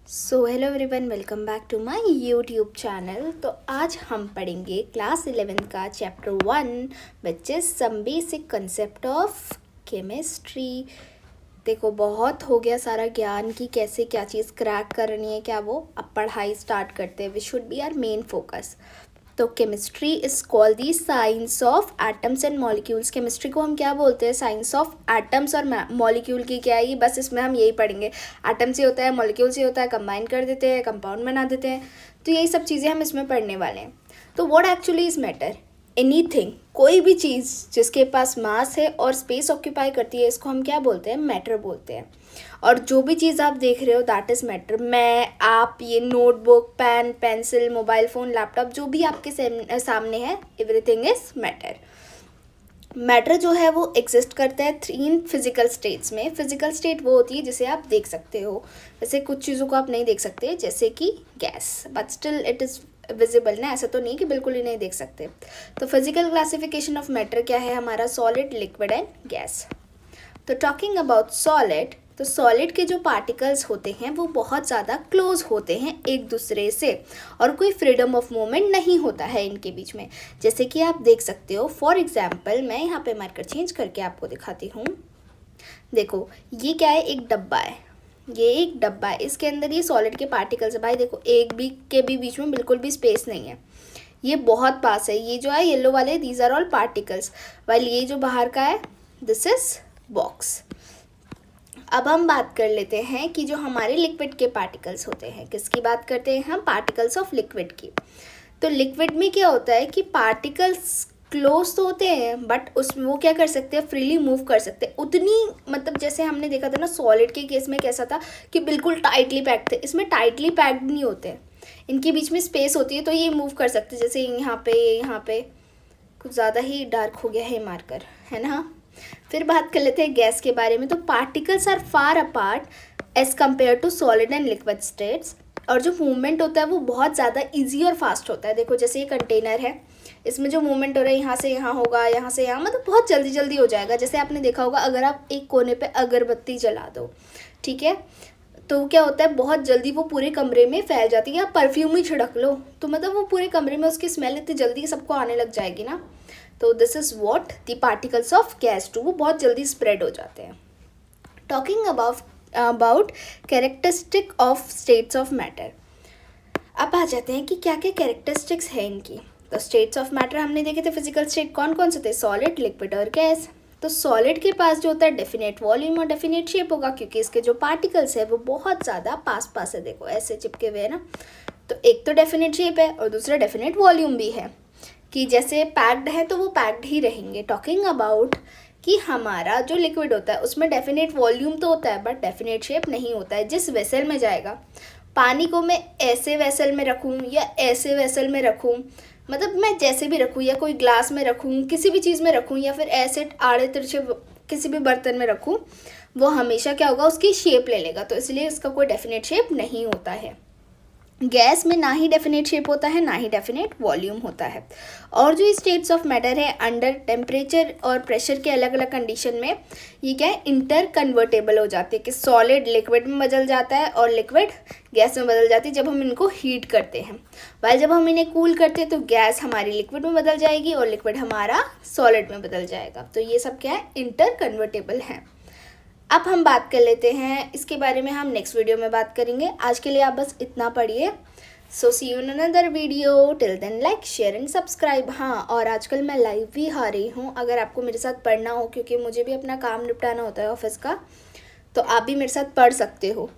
Hello everyone, welcome back to my YouTube channel. तो आज हम पढ़ेंगे क्लास 11 का chapter 1 which is some basic concept of chemistry. देखो, बहुत हो गया सारा ज्ञान की कैसे क्या चीज़ क्रैक करनी है क्या वो। अब पढ़ाई स्टार्ट करते हैं। We should be our main focus. तो chemistry is called the science of atoms and molecules. Chemistry को हम क्या बोलते हैं? साइंस ऑफ एटम्स और मॉलिक्यूल की। क्या है ये? बस इसमें हम यही पढ़ेंगे। एटम से होता है, मॉलिक्यूल से होता है, कंबाइन कर देते हैं, कंपाउंड बना देते हैं। तो यही सब चीज़ें हम इसमें पढ़ने वाले हैं। तो what actually is matter? Anything, कोई भी चीज़ जिसके पास मास है और स्पेस ऑक्यूपाई करती है, इसको हम क्या बोलते हैं? मैटर बोलते हैं। और जो भी चीज़ आप देख रहे हो दैट इज़ मैटर। मैं, आप, ये notebook, pen, pencil, mobile phone, laptop, जो भी आपके सामने है, एवरीथिंग इज़ मैटर। मैटर जो है वो एग्जिस्ट करता है 3 फिजिकल स्टेट्स में। फिजिकल स्टेट वो होती है जिसे आप देख सकते हो। वैसे कुछ चीज़ों को आप नहीं देख सकते, जैसे कि gas, but still it is visible ना। ऐसा तो नहीं कि बिल्कुल ही नहीं देख सकते। तो फिजिकल क्लासिफिकेशन ऑफ मैटर क्या है हमारा? Solid, liquid and gas. तो टॉकिंग अबाउट सॉलिड, तो सॉलिड के जो पार्टिकल्स होते हैं वो बहुत ज़्यादा क्लोज होते हैं एक दूसरे से, और कोई फ्रीडम ऑफ मूवमेंट नहीं होता है इनके बीच में। जैसे कि आप देख सकते हो, फॉर एग्जांपल मैं यहाँ पे मार्कर चेंज करके आपको दिखाती हूँ। देखो, ये क्या है? एक डब्बा है। ये एक डब्बा है, इसके अंदर ये सॉलिड के पार्टिकल्स है। भाई देखो, एक भी के भी बीच में बिल्कुल भी स्पेस नहीं है। ये बहुत पास है। ये जो है येलो वाले, these are all particles, while ये जो बाहर का है, दिस इज बॉक्स। अब हम बात कर लेते हैं कि जो हमारे लिक्विड के पार्टिकल्स होते हैं, किसकी बात करते हैं हम? पार्टिकल्स ऑफ लिक्विड की। तो लिक्विड में क्या होता है कि पार्टिकल्स क्लोज तो होते हैं, बट उसमें वो क्या कर सकते हैं? फ्रीली मूव कर सकते हैं। उतनी, मतलब जैसे हमने देखा था ना सॉलिड के केस में कैसा था कि बिल्कुल टाइटली पैक्ड थे। इसमें टाइटली पैक्ड नहीं होते, इनके बीच में स्पेस होती है, तो ये मूव कर सकते हैं। जैसे यहाँ पे कुछ ज़्यादा ही डार्क हो गया है मार्कर, है ना। फिर बात कर लेते हैं गैस के बारे में। तो particles are far apart as compare to solid and liquid states, और जो मूवमेंट होता है वो बहुत ज़्यादा इजी और फास्ट होता है। देखो, जैसे ये कंटेनर है, इसमें जो मूवमेंट हो रहा है यहाँ से यहाँ होगा, यहाँ से यहाँ, मतलब बहुत जल्दी जल्दी हो जाएगा। जैसे आपने देखा होगा, अगर आप एक कोने पे अगरबत्ती जला दो, ठीक है, तो क्या होता है, बहुत जल्दी वो पूरे कमरे में फैल जाती है। या परफ्यूम ही छिड़क लो तो मतलब वो पूरे कमरे में उसकी स्मेल इतनी जल्दी सबको आने लग जाएगी ना। तो this is what the particles of gas too, वो बहुत जल्दी स्प्रेड हो जाते हैं। Talking about characteristic of states of matter. अब आ जाते हैं कि क्या क्या कैरेक्टरिस्टिक्स हैं इनकी। तो स्टेट्स ऑफ मैटर हमने देखे थे, फिजिकल स्टेट कौन कौन से थे? सॉलिड, लिक्विड और गैस। तो सॉलिड के पास जो होता है डेफिनेट वॉल्यूम और डेफिनेट शेप होगा, क्योंकि इसके जो पार्टिकल्स है वो बहुत ज़्यादा पास पास है। देखो ऐसे चिपके हुए है ना। तो एक तो डेफिनेट शेप है और दूसरा डेफिनेट वॉल्यूम भी है, कि जैसे पैक्ड है तो वो पैक्ड ही रहेंगे। टॉकिंग अबाउट कि हमारा जो लिक्विड होता है उसमें डेफिनेट वॉल्यूम तो होता है, बट डेफिनेट शेप नहीं होता है। जिस वेसल में जाएगा, पानी को मैं ऐसे वेसल में रखूँ या ऐसे वेसल में रखूँ, मतलब मैं जैसे भी रखूँ, या कोई ग्लास में रखूँ, किसी भी चीज़ में रखूँ, या फिर ऐसे आड़े तिरछे किसी भी बर्तन में रखूँ, वो हमेशा क्या होगा? उसकी शेप ले लेगा। तो इसलिए इसका कोई डेफिनेट शेप नहीं होता है। गैस में ना ही डेफिनेट शेप होता है, ना ही डेफिनेट वॉल्यूम होता है। और जो स्टेट्स ऑफ मैटर है, अंडर टेम्परेचर और प्रेशर के अलग अलग कंडीशन में ये क्या है? इंटर कन्वर्टेबल हो जाती है, कि सॉलिड लिक्विड में बदल जाता है और लिक्विड गैस में बदल जाती है जब हम इनको हीट करते हैं। वाइल जब हम इन्हें कूल करते हैं तो गैस हमारी लिक्विड में बदल जाएगी और लिक्विड हमारा सॉलिड में बदल जाएगा। तो ये सब क्या है? इंटर कन्वर्टेबल हैं। अब हम बात कर लेते हैं इसके बारे में, हम नेक्स्ट वीडियो में बात करेंगे। आज के लिए आप बस इतना पढ़िए। So see you in another video, till then like, share and subscribe. हाँ, और आजकल मैं लाइव भी आ रही हूँ, अगर आपको मेरे साथ पढ़ना हो, क्योंकि मुझे भी अपना काम निपटाना होता है ऑफिस का, तो आप भी मेरे साथ पढ़ सकते हो।